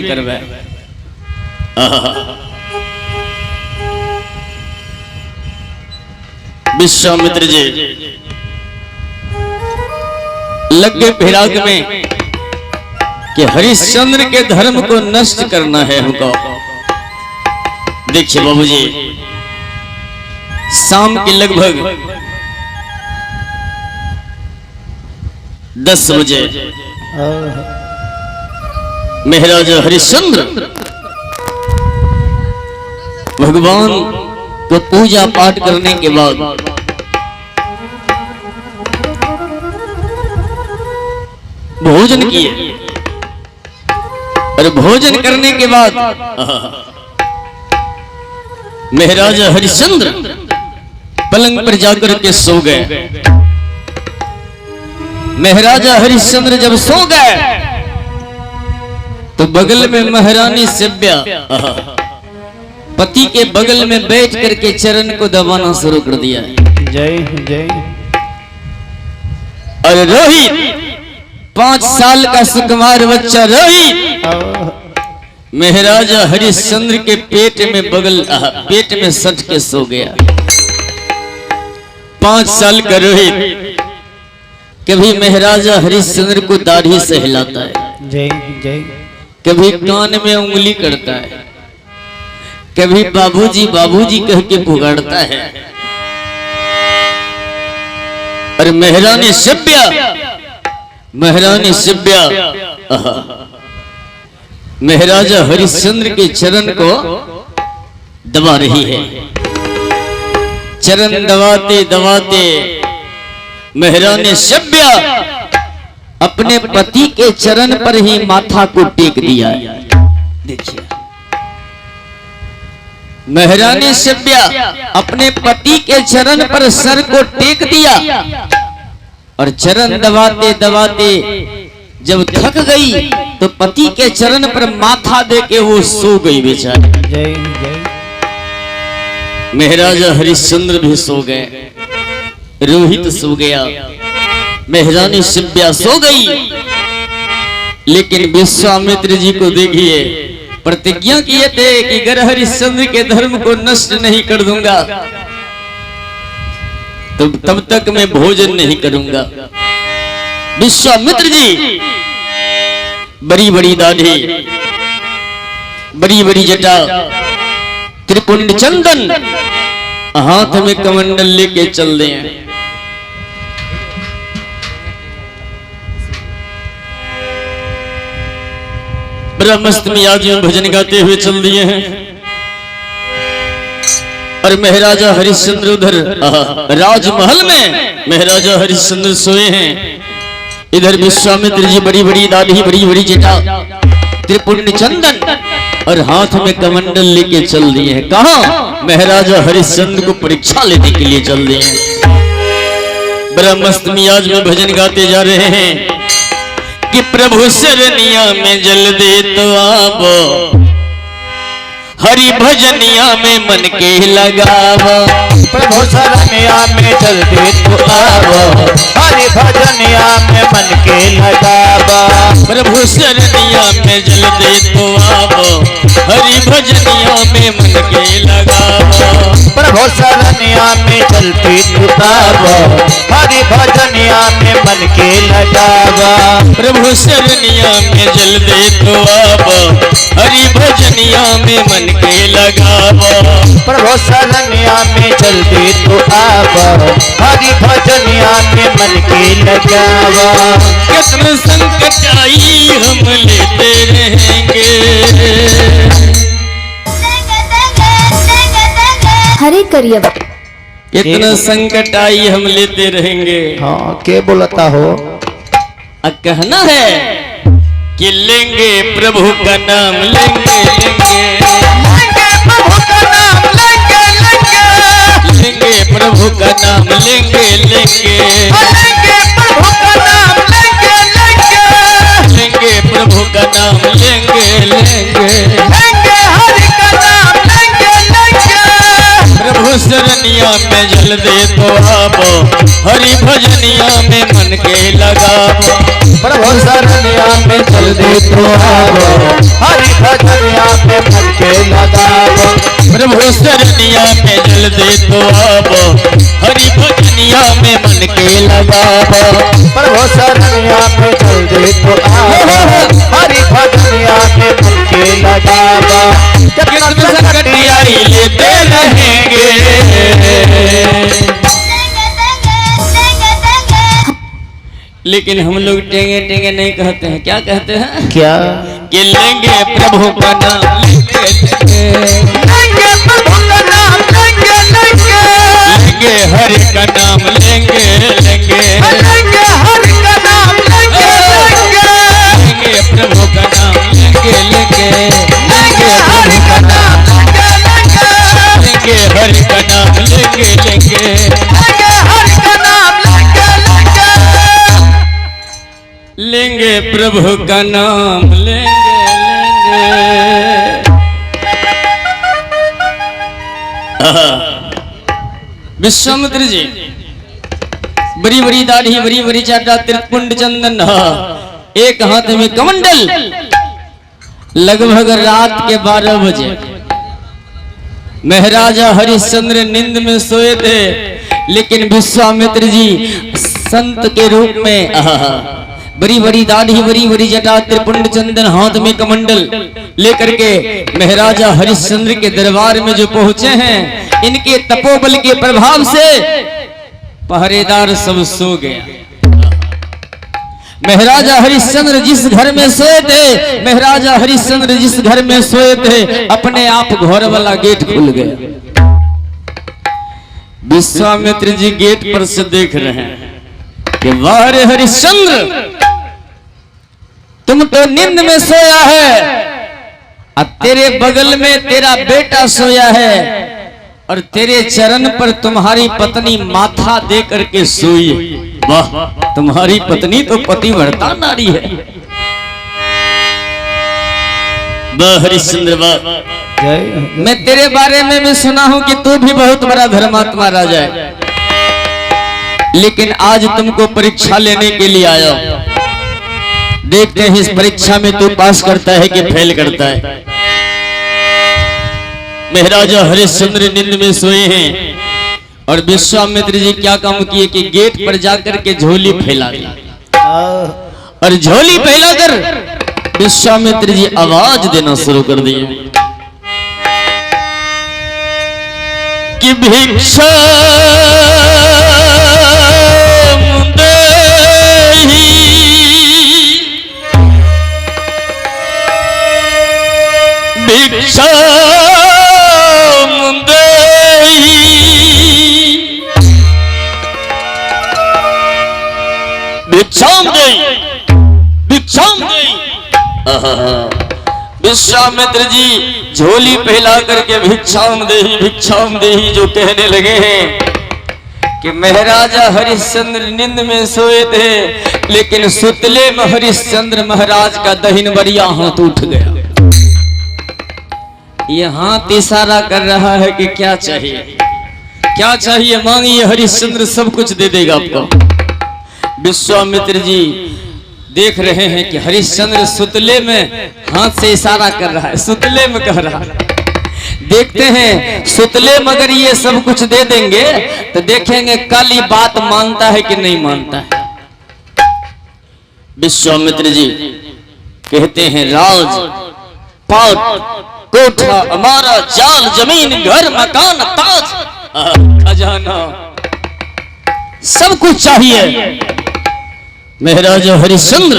करवे। विश्वामित्र जी लगे फिराक में कि हरिश्चंद्र के धर्म को नष्ट करना है हमको। देखिए बाबूजी, शाम के लगभग 10 बजे महाराजा हरिश्चंद्र भगवान को पूजा पाठ करने के बाद भोजन किए और भोजन करने के बाद महाराजा हरिश्चंद्र पलंग पर जाकर के सो गए। महाराजा हरिश्चंद्र जब सो गए तो बगल में महारानी शिव्या पति के बगल में बैठ करके चरण को दबाना शुरू कर दिया। जय जय। और रोहित 5 साल का सुकुमार बच्चा रोहित महाराजा हरिश्चंद्र के पेट में सट के सो गया। 5 साल का रोहित कभी महाराजा हरिश्चंद्र को दाढ़ी से हिलाता है, जय जय। कभी कान में उंगली करता है, कभी बाबूजी बाबूजी कह के पुकारता है। और महारानी शिव्या महाराजा हरिश्चंद्र के चरण को दबा रही है। चरण दबाते दबाते महारानी शिव्या अपने पति के चरण पर ही माथा को टेक दिया। देखिए, महारानी शिव्या अपने पति के चरण पर सर को टेक दिया और चरण दबाते दबाते जब थक गई तो पति के चरण पर माथा दे के वो सो गई बेचारी। जय जय। महाराजा हरिश्चंद्र भी सो गए, रोहित सो गया, महारानी शिव्या सो गई। लेकिन विश्वामित्र जी को देखिए, प्रतिज्ञा किए थे कि अगर हरिश्चंद्र के धर्म को नष्ट नहीं कर दूंगा तो तब तक मैं भोजन नहीं करूंगा। विश्वामित्र जी बड़ी बड़ी दाढ़ी, बड़ी बड़ी जटा, त्रिपुंड चंदन, हाथ में कमंडल लेके चल रहे हैं। बड़ा मस्त मिजाज में भजन गाते हुए चल दिए हैं। और महाराजा हरिश्चंद्र उधर राजमहल में महाराजा हरिश्चंद्र सोए हैं। इधर विश्वामित्र जी बड़ी बड़ी दाढ़ी, बड़ी बड़ी जटा, त्रिपुंड चंदन और हाथ में कमंडल लेके चल दिए हैं। कहां? महाराजा हरिश्चंद्र को परीक्षा लेने के लिए चल दिए हैं। बड़ा मस्त मिजाज में भजन गाते जा रहे हैं कि प्रभु शरणिया में जल दे तो आवो, हरि भजनिया में मन के लगावो। प्रभु शरणिया में जल दे तो आवो, हरि भजनिया में मन के लगावो। प्रभु शरणिया में जल दे तो आवो, हरि भजनिया में मन के लगावो। प्रभु शरणिया में जल दे तो आवो, हरि भजनिया में मन के लगावो। प्रभु शरणिया में जल दे तो आवो, हरि भजनिया में मन के लगावो। प्रभु शरणिया में जल दे तो आवो, हरि भजनिया में मन के लगावो। कितने संकट आई हम लेते रहेंगे, हरे करिए। कितना संकट आई हम लेते रहेंगे। हाँ, के बोलता हो? कहना है कि लेंगे प्रभु का नाम, लेंगे लेंगे प्रभु का नाम, लेंगे लेंगे। लेंगे प्रभु का नाम, लेंगे लेंगे प्रभु का नाम, लेंगे लेंगे। लेंगे प्रभु का नाम, लेंगे लेंगे लेंगे हरि का नाम, लेंगे लेंगे। प्रभु शरणिया में जल दे तो आवो, हरि भजनिया में मन के लगावो। प्रभु शरणिया में जल दे तो आवो, हरि प्रभु सरनिया में जल्दी तो आवो, हरि भजनिया में मन के लगावो। प्रभु सरनिया में जल्दी तो आवो, हरि भजनिया में मन के लगावो। जब तक सकतिया ही लेते रहेंगे। लेकिन हम लोग टेंगे टेंगे नहीं कहते हैं, क्या कहते हैं? क्या? कि लेंगे प्रभु का नाम, लेंगे प्रभु का नाम, लेंगे हरि का नाम, लेंगे लेंगे हरि का नाम, लेंगे प्रभु का नाम, लेंगे हरि का नाम, लेंगे हरि का नाम, लेंगे लेंगे प्रभु का नाम, लेंगे। विश्वामित्र जी बड़ी बड़ी दाढ़ी, बड़ी बड़ी चाटा, त्रिपुंड चंदन, एक हाथ में कमंडल। लगभग रात के 12 बजे महाराजा हरिश्चंद्र नींद में सोए थे, लेकिन विश्वामित्र जी संत के रूप में बड़ी बड़ी दाढ़ी, बड़ी बड़ी जटा, त्रिपुंड चंदन, हाथ में कमंडल लेकर के महाराजा हरिश्चंद्र के दरबार में जो पहुंचे हैं, इनके तपोबल के प्रभाव से पहरेदार सब सो गए। महाराजा हरिश्चंद्र जिस घर में सोए थे, महाराजा हरिश्चंद्र जिस घर में सोए थे, अपने आप घर वाला गेट खुल गया। विश्वामित्र जी गेट पर से देख रहे हैं कि वाह रे हरिश्चंद्र, तुम तो नींद में सोया है, अब तेरे बगल में तेरा बेटा सोया है, और तेरे चरण पर तुम्हारी पत्नी माथा दे करके सोई। वाह, तुम्हारी पत्नी तो पतिव्रता नारी है। वाह हरिश्चंद्र वाह, मैं तेरे बारे में भी सुना हूं कि तू भी बहुत बड़ा धर्मात्मा राजा है, लेकिन आज तुमको परीक्षा लेने के लिए आया। देखते हैं इस परीक्षा में तू पास करता है कि फेल करता है। महाराजा हरिश्चंद्र नींद में सोए हैं, और विश्वामित्र जी क्या काम किए कि गेट पर जाकर के झोली फैला दी, और झोली फैलाकर विश्वामित्र जी आवाज देना शुरू कर दिए कि भिक्षा विश्वामित्र जी झोली फैला करके भिक्षाम देही जो कहने लगे हैं कि महाराजा हरिश्चंद्र नींद में सोए थे, लेकिन सुतले में हरिश्चंद्र महाराज का दहिन बरिया हाथ उठ गया। ये हाथ इशारा कर रहा है कि क्या चाहिए, क्या चाहिए मांगिए, हरिश्चंद्र सब कुछ दे देगा आपको। विश्वामित्र जी देख रहे हैं कि हरिश्चंद्र सुतले में हाथ से इशारा कर रहा है, सुतले में कह रहा है। देखते हैं सुतले में अगर ये सब कुछ दे देंगे तो देखेंगे कल ये बात मानता है कि नहीं मानता है। विश्वामित्र जी कहते हैं राज पाट कोठा हमारा, जाल जमीन घर मकान ताज खजाना सब कुछ चाहिए। महाराजा हरिश्चंद्र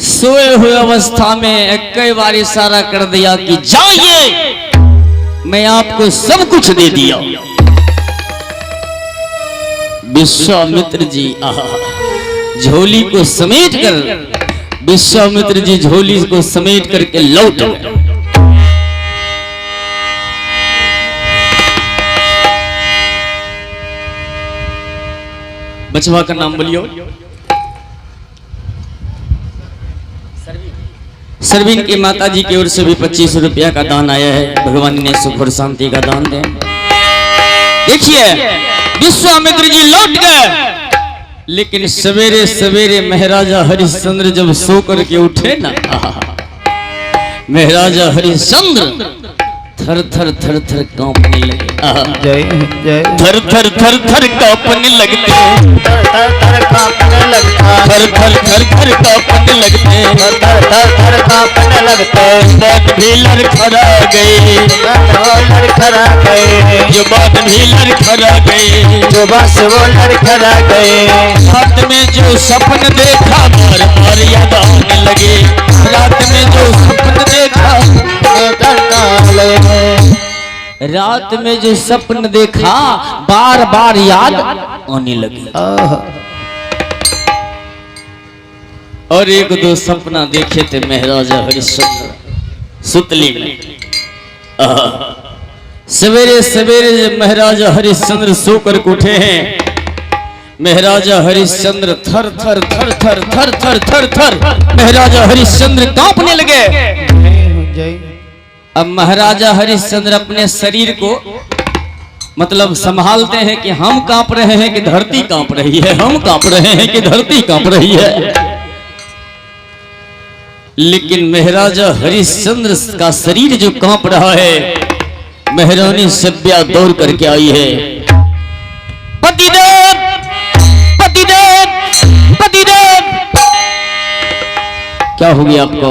सोए हुए अवस्था में कई बार इशारा कर दिया कि जाइए, मैं आपको सब कुछ दे दिया। विश्वामित्र जी झोली को समेट कर, विश्वामित्र जी झोली को समेट करके लौट गए। बचवा का नाम बोलियो। सरवीन की माता जी की ओर से भी 25 रुपया का दान आया है। भगवान ने सुख और शांति का दान दे। देखिए विश्वामित्र जी लौट गए, लेकिन सवेरे सवेरे महाराजा हरिश्चंद्र जब सो करके उठे ना, महाराजा हरिश्चंद्र थर थर थर थर कांपने लगे। जय जय थर थर थर थर कांपने लगते, थर थर थर कांपने लगता, थर थर थर थर कांपने लगते, थर थर थर कांपने लगते, बात भी लड़खड़ा गए, लड़खड़ा गए, जुबान भी लड़खड़ा गए, जो बस वो लड़खड़ा गए। रात में जो सपन देखा बार बार याद आने लगे, रात में जो सपन देखा, रात में जो सपन देखा बार बार याद आने लगे। और एक दो सपना देखे थे महाराजा हरिश्चंद्र सुतली में। सवेरे सवेरे जब महाराजा हरिश्चंद्र सोकर उठे हैं, महाराजा हरिश्चंद्र थर थर थर थर थर थर थर थर महाराजा हरिश्चंद्र कांपने लगे। अब महाराजा हरिश्चंद्र अपने शरीर को मतलब संभालते हैं कि हम कांप रहे हैं कि धरती कांप रही है, हम कांप रहे हैं कि धरती कांप रही है। लेकिन महाराजा हरिश्चंद्र का शरीर जो कांप रहा है, महारानी सभ्या दौड़ करके आई है। पतिदेव, पतिदेव, पतिदेव, क्या हो गया आपको?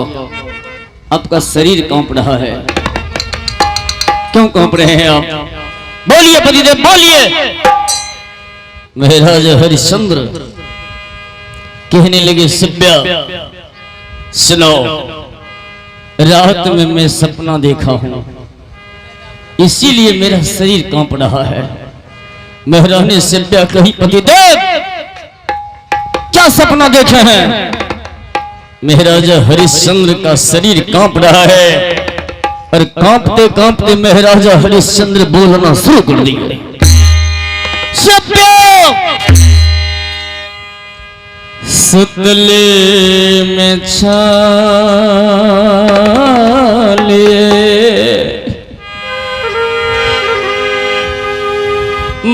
आपका शरीर कांप रहा है, क्यों कांप रहे हैं आप? बोलिए पतिदेव, बोलिए। महाराजा हरिश्चंद्र कहने लगे, सभ्या सुनो, रात में मैं सपना देखा हूं, इसीलिए मेरा शरीर कांप रहा है। महारानी सभ्या कही, पतिदेव क्या सपना देखे हैं? महाराजा हरिश्चंद्र का शरीर कांप रहा है और कांपते कांपते महाराजा हरिश्चंद्र बोलना शुरू कर दिए। सुतले में छाले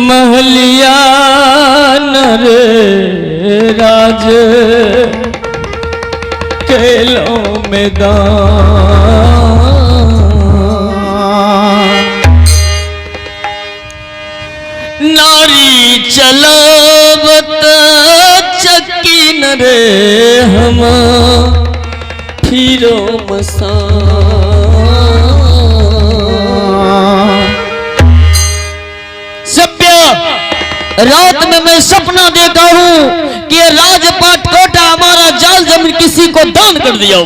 महलिया नर राज केलों में दान, नारी चलावत चक्की न रे हम फिरो मसान। रात में मैं सपना देखा हूं कि राजपाट कोटा हमारा जाल जमीन किसी को दान कर दिया।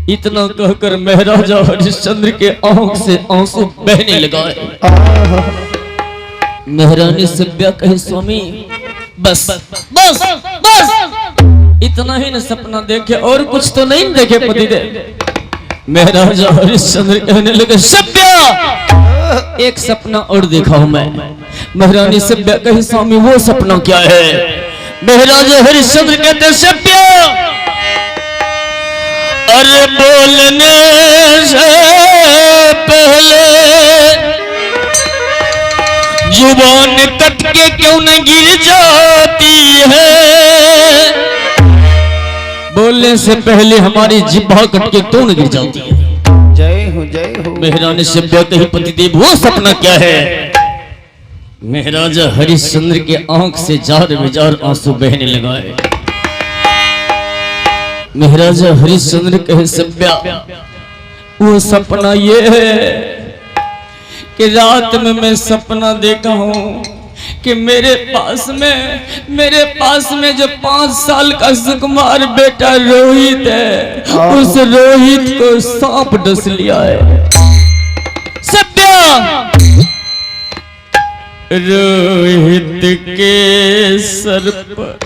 इतना कहकर महाराजा हरिश्चंद्र के आंख से आंसू बहने लगा। महारानी सभ्या कहे, स्वामी बस बस बस, इतना ही न सपना देखे और कुछ तो नहीं देखे पतिदेव। महाराजा हरिश्चंद्र कहने लगे, सभ्या एक सपना और देखा हूं मैं। महारानी सभ्या कही, स्वामी वो सपना क्या है? महाराजा हरिश्चंद्र कहते, सभ्या अरे बोलने से पहले जुबान कट के क्यों न गिर जाती है? बोलने से पहले हमारी जिह्वा कट के क्यों न गिर जाती है? जय हो जय हो। महारानी सभ्या कही, पतिदेव वो सपना क्या है? महाराजा हरिश्चंद्र के आंख से जार बेजार आंसू बहने लगाए। महाराजा हरिश्चंद्र कहे, सभ्या वो सपना ये है कि रात में मैं सपना देखा हूं कि मेरे पास में जो 5 साल का सुकुमार बेटा रोहित है, उस रोहित को सांप डस लिया है। सभ्या रोहित के सर पर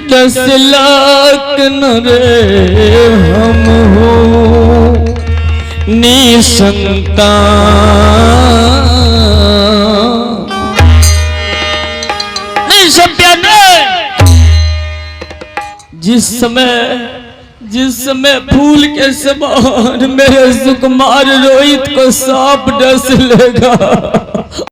10 लाख न रे हम हो निसंतान। नहीं सभ्या ने जिस समय फूल के समान मेरे सुकुमार रोहित को सांप डस लेगा,